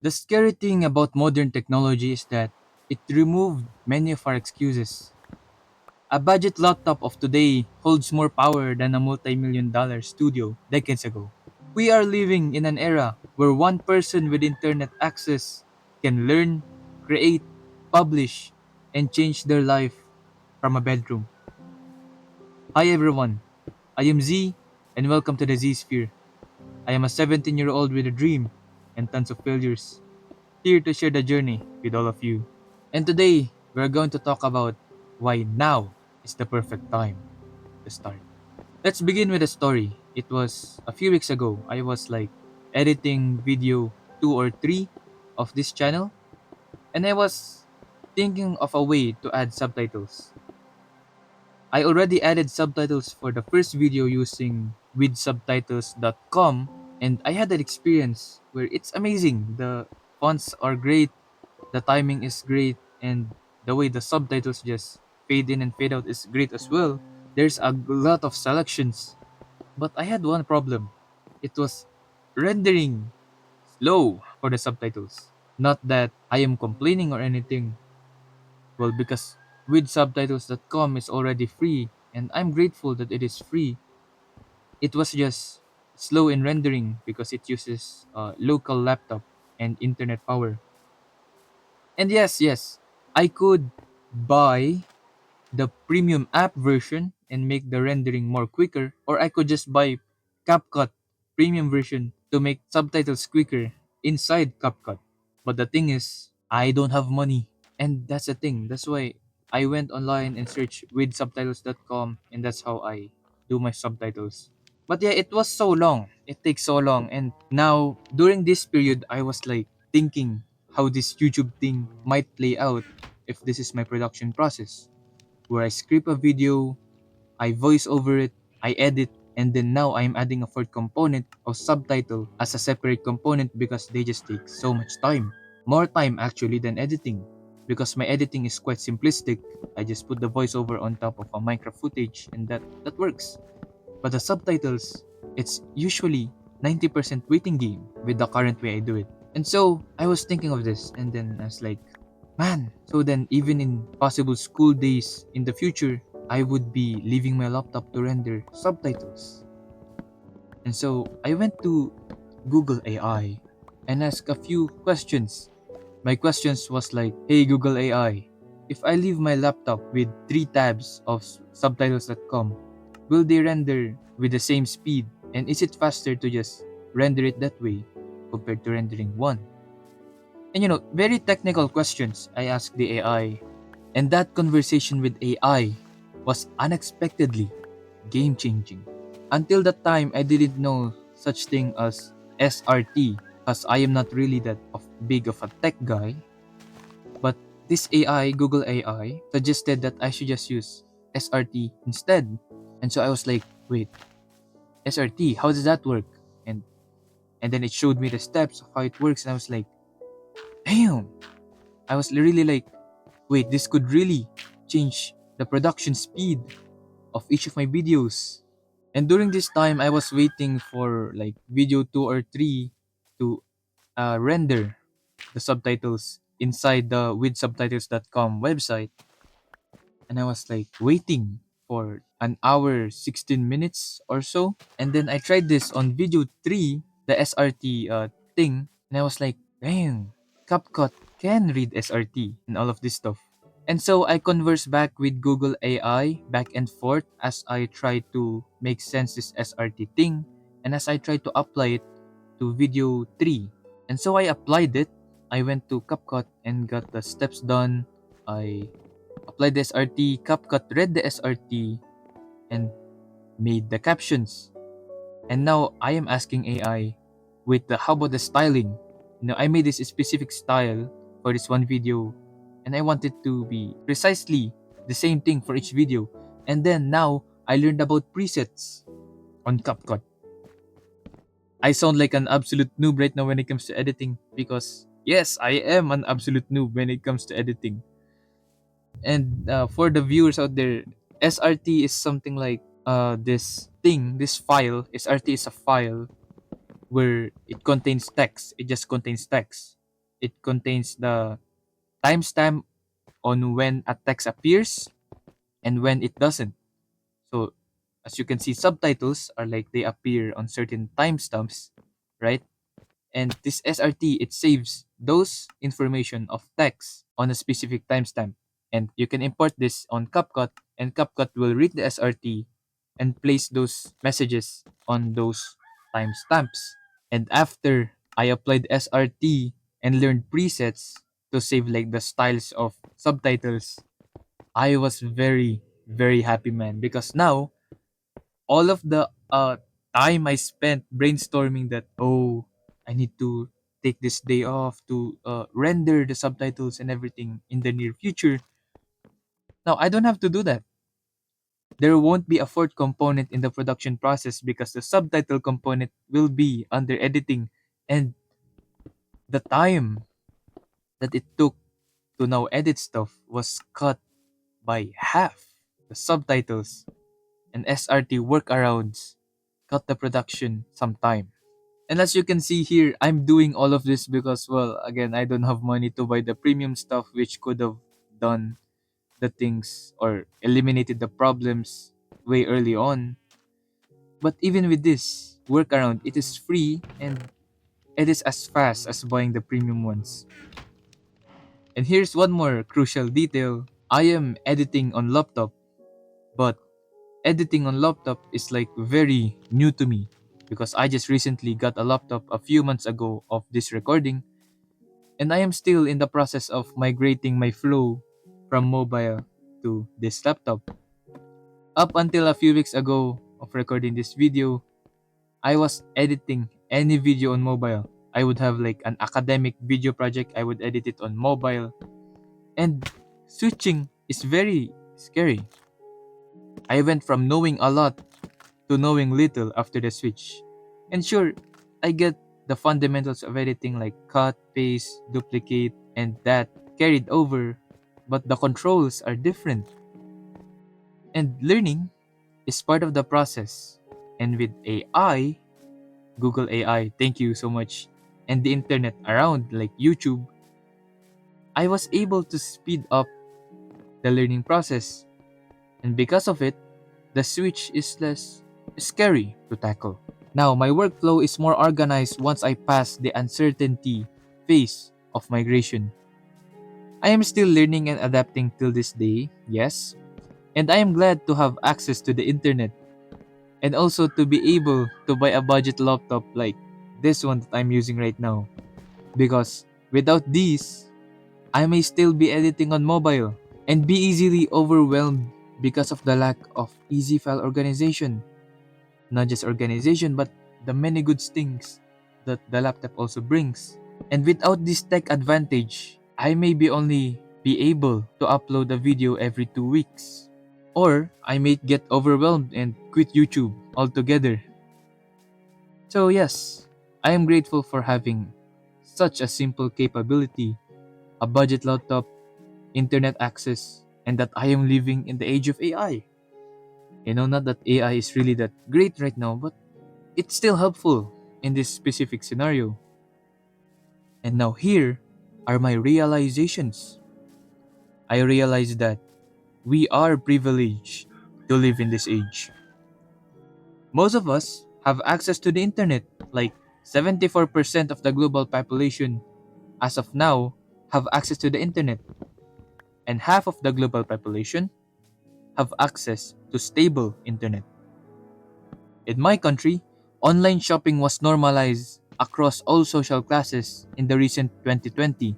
The scary thing about modern technology is that it removed many of our excuses. A budget laptop of today holds more power than a multi-million dollar studio decades ago. We are living in an era where one person with internet access can learn, create, publish, and change their life from a bedroom. Hi everyone, I am Z, and welcome to the Z Sphere. I am a 17-year-old with a dream and tons of failures, here to share the journey with all of you. And today, we're going to talk about why now is the perfect time to start. Let's begin with a story. It was a few weeks ago. I was like editing video 2 or 3 of this channel, and I was thinking of a way to add subtitles. I already added subtitles for the first video using withsubtitles.com, and I had an experience where it's amazing. The fonts are great, the timing is great, and the way the subtitles just fade in and fade out is great as well. There's a lot of selections, but I had one problem. It was rendering slow for the subtitles. Not that I am complaining or anything. Well, because with subtitles.com is already free, and I'm grateful that it is free. It was just slow in rendering because it uses local laptop and internet power. And yes, I could buy the premium app version and make the rendering more quicker, or I could just buy CapCut premium version to make subtitles quicker inside CapCut. But the thing is, I don't have money. And that's the thing. That's why I went online and searched with subtitles.com, and that's how I do my subtitles. But yeah, it was so long. It takes so long. And now, during this period, I was like thinking how this YouTube thing might play out if this is my production process, where I script a video, I voice over it, I edit, and then now I'm adding a fourth component of subtitle as a separate component because they just take so much time. More time actually than editing. Because my editing is quite simplistic. I just put the voiceover on top of a Minecraft footage and that works. But the subtitles, it's usually 90% waiting game with the current way I do it. And so I was thinking of this and then I was like, man, so then even in possible school days in the future, I would be leaving my laptop to render subtitles. And so I went to Google AI and asked a few questions. My questions was like, hey Google AI, if I leave my laptop with 3 tabs of subtitles.com, will they render with the same speed? And is it faster to just render it that way compared to rendering one? And very technical questions I asked the AI. And that conversation with AI was unexpectedly game changing. Until that time, I didn't know such thing as SRT, because I am not really that big of a tech guy. But this AI, Google AI, suggested that I should just use SRT instead. And so I was like, wait, SRT, how does that work? And and then it showed me the steps of how it works, and I was like, damn. I was really like, wait, this could really change the production speed of each of my videos. And during this time, I was waiting for like video 2 or 3 to render the subtitles inside the withsubtitles.com website. And I was like waiting for an hour, 16 minutes or so. And then I tried this on video 3, the SRT thing. And I was like, dang, CapCut can read SRT and all of this stuff. And so I converse back with Google AI back and forth as I try to make sense this SRT thing and as I try to apply it to video 3. And so I applied it. I went to CapCut and got the steps done. I applied the SRT, CapCut read the SRT and made the captions. And now I am asking AI with how about the styling? I made this specific style for this one video and I want it to be precisely the same thing for each video. And then now I learned about presets on CapCut. I sound like an absolute noob right now when it comes to editing because yes, I am an absolute noob when it comes to editing. And for the viewers out there, SRT is something like this thing, this file. SRT is a file where it contains text. It just contains text. It contains the timestamp on when a text appears and when it doesn't. So as you can see, subtitles are like they appear on certain timestamps, right? And this SRT, it saves those information of text on a specific timestamp. And you can import this on CapCut, and CapCut will read the SRT and place those messages on those timestamps. And after I applied SRT and learned presets to save like the styles of subtitles, I was very, very happy, man, because now all of the time I spent brainstorming that, oh, I need to take this day off to render the subtitles and everything in the near future. Now I don't have to do that. There won't be a fourth component in the production process because the subtitle component will be under editing, and the time that it took to now edit stuff was cut by half. The subtitles and SRT workarounds cut the production some time. And as you can see here, I'm doing all of this because, well, again, I don't have money to buy the premium stuff, which could have done the things or eliminated the problems way early on. But even with this workaround, it is free and it is as fast as buying the premium ones. And here's one more crucial detail. I am editing on laptop, but editing on laptop is like very new to me because I just recently got a laptop a few months ago of this recording, and I am still in the process of migrating my flow from mobile to this laptop. Up until a few weeks ago of recording this video, I was editing any video on mobile. I would have like an academic video project, I would edit it on mobile, and switching is very scary. I went from knowing a lot to knowing little after the switch. And sure, I get the fundamentals of editing like cut, paste, duplicate, and that carried over, but the controls are different. And learning is part of the process. And with AI, Google AI, thank you so much, and the internet around like YouTube, I was able to speed up the learning process. And because of it, the switch is less scary to tackle. Now, my workflow is more organized once I pass the uncertainty phase of migration. I am still learning and adapting till this day, yes, and I am glad to have access to the internet and also to be able to buy a budget laptop like this one that I'm using right now. Because without these, I may still be editing on mobile and be easily overwhelmed because of the lack of easy file organization. Not just organization, but the many good things that the laptop also brings. And without this tech advantage, I may be only be able to upload a video every 2 weeks. Or I may get overwhelmed and quit YouTube altogether. So yes, I am grateful for having such a simple capability, a budget laptop, internet access, and that I am living in the age of AI. Not that AI is really that great right now, but it's still helpful in this specific scenario. And now here are my realizations. I realized that we are privileged to live in this age. Most of us have access to the internet, like 74% of the global population as of now have access to the internet, and half of the global population have access to stable internet. In my country, online shopping was normalized across all social classes in the recent 2020,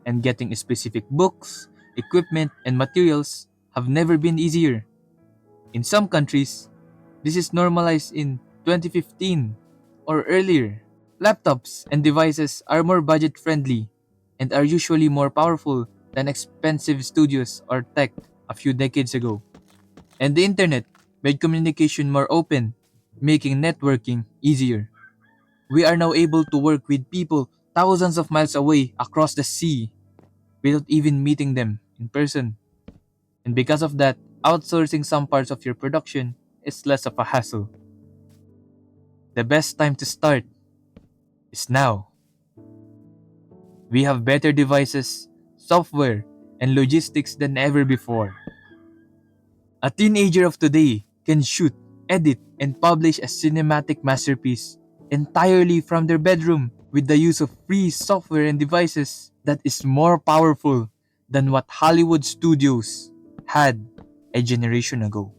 and getting specific books, equipment, and materials have never been easier. In some countries, this is normalized in 2015 or earlier. Laptops and devices are more budget friendly and are usually more powerful than expensive studios or tech a few decades ago. And the internet made communication more open, making networking easier. We are now able to work with people thousands of miles away across the sea without even meeting them in person. And because of that, outsourcing some parts of your production is less of a hassle. The best time to start is now. We have better devices, software, and logistics than ever before. A teenager of today can shoot, edit, and publish a cinematic masterpiece entirely from their bedroom with the use of free software and devices that is more powerful than what Hollywood studios had a generation ago.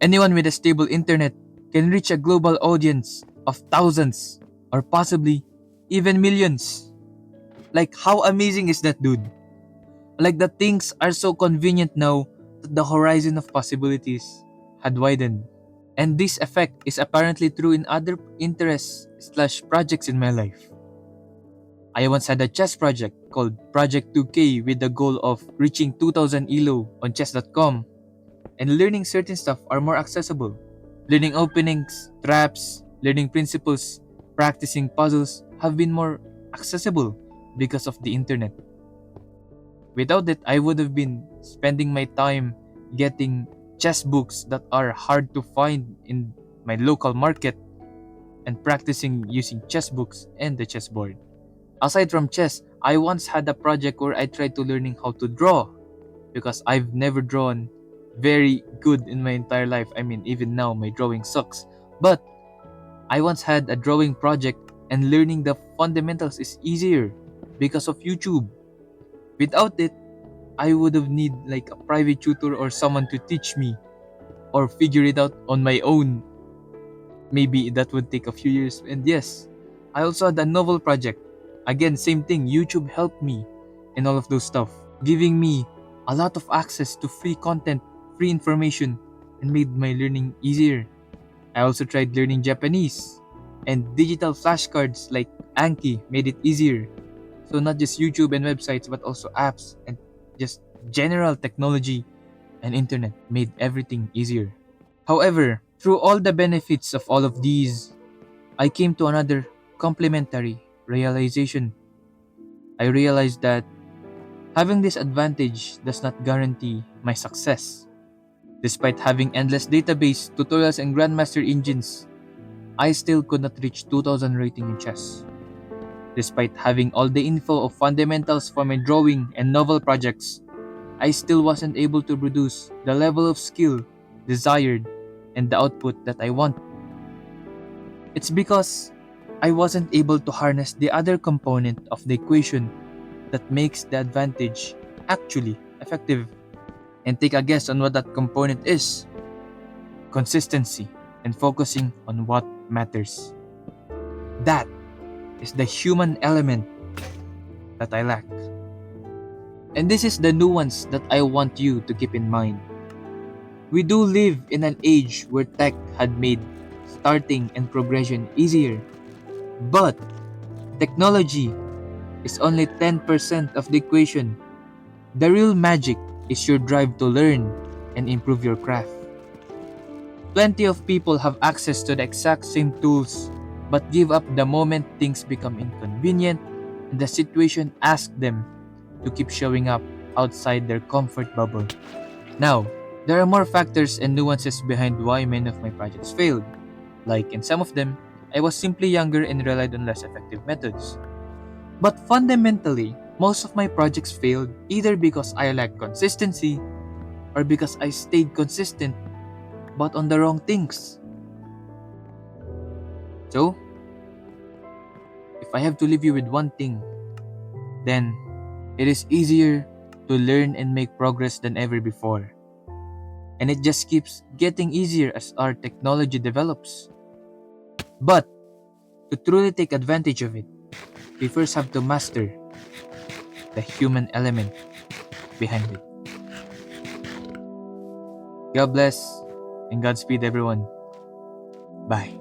Anyone with a stable internet can reach a global audience of thousands or possibly even millions. Like, how amazing is that, dude? Like, the things are so convenient now that the horizon of possibilities had widened. And this effect is apparently true in other interests slash projects in my life. I once had a chess project called Project 2K with the goal of reaching 2000 ELO on chess.com, and learning certain stuff are more accessible. Learning openings, traps, learning principles, practicing puzzles have been more accessible because of the internet. Without it, I would have been spending my time getting chess books that are hard to find in my local market and practicing using chess books and the chessboard. Aside from chess, I once had a project where I tried to learning how to draw because I've never drawn very good in my entire life. I mean, even now my drawing sucks. But I once had a drawing project and learning the fundamentals is easier because of YouTube. Without it, I would have need like a private tutor or someone to teach me or figure it out on my own. Maybe that would take a few years. And yes, I also had a novel project. Again, same thing. YouTube helped me in all of those stuff, giving me a lot of access to free content, free information, and made my learning easier. I also tried learning Japanese, and digital flashcards like Anki made it easier. So not just YouTube and websites, but also apps and just general technology and internet made everything easier. However, through all the benefits of all of these, I came to another complementary realization. I realized that having this advantage does not guarantee my success. Despite having endless database, tutorials, and grandmaster engines, I still could not reach 2000 rating in chess. Despite having all the info of fundamentals for my drawing and novel projects, I still wasn't able to produce the level of skill desired and the output that I want. It's because I wasn't able to harness the other component of the equation that makes the advantage actually effective. And take a guess on what that component is: consistency and focusing on what matters. That is the human element that I lack. And this is the nuance that I want you to keep in mind. We do live in an age where tech had made starting and progression easier, but technology is only 10% of the equation. The real magic is your drive to learn and improve your craft. Plenty of people have access to the exact same tools but give up the moment things become inconvenient and the situation asks them to keep showing up outside their comfort bubble. Now, there are more factors and nuances behind why many of my projects failed. Like in some of them, I was simply younger and relied on less effective methods. But fundamentally, most of my projects failed either because I lacked consistency or because I stayed consistent but on the wrong things. So, if I have to leave you with one thing, then it is easier to learn and make progress than ever before. And it just keeps getting easier as our technology develops. But to truly take advantage of it, we first have to master the human element behind it. God bless and Godspeed, everyone. Bye.